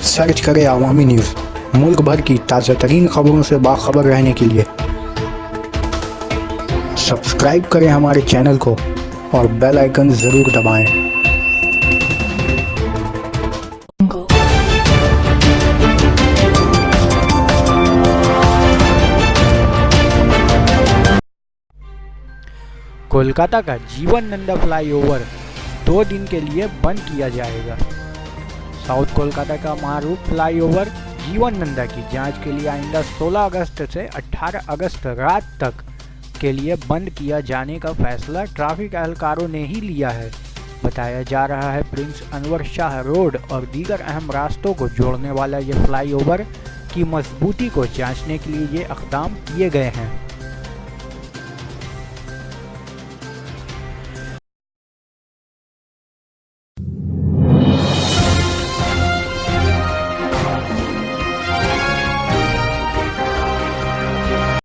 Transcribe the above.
Search करें अवामी news. मुल्क भर की ताज़ा तरीन खबरों से बाखबर रहने के लिए सब्सक्राइब करें हमारे चैनल को और बेल आइकन ज़रूर दबाएं। कोलकाता का जीवन नंदा फ्लाईओवर 2 दिन के लिए बंद किया जाएगा। साउथ कोलकाता का मारूफ फ्लाईओवर जीवन नंदा की जांच के लिए आइंदा 16 अगस्त से 18 अगस्त रात तक के लिए बंद किया जाने का फैसला ट्रैफिक एहलकारों ने ही लिया है। बताया जा रहा है प्रिंस अनवर शाह रोड और दीगर अहम रास्तों को जोड़ने वाला ये फ्लाईओवर की मजबूती को जांचने के लिए ये इक़दाम किए गए हैं।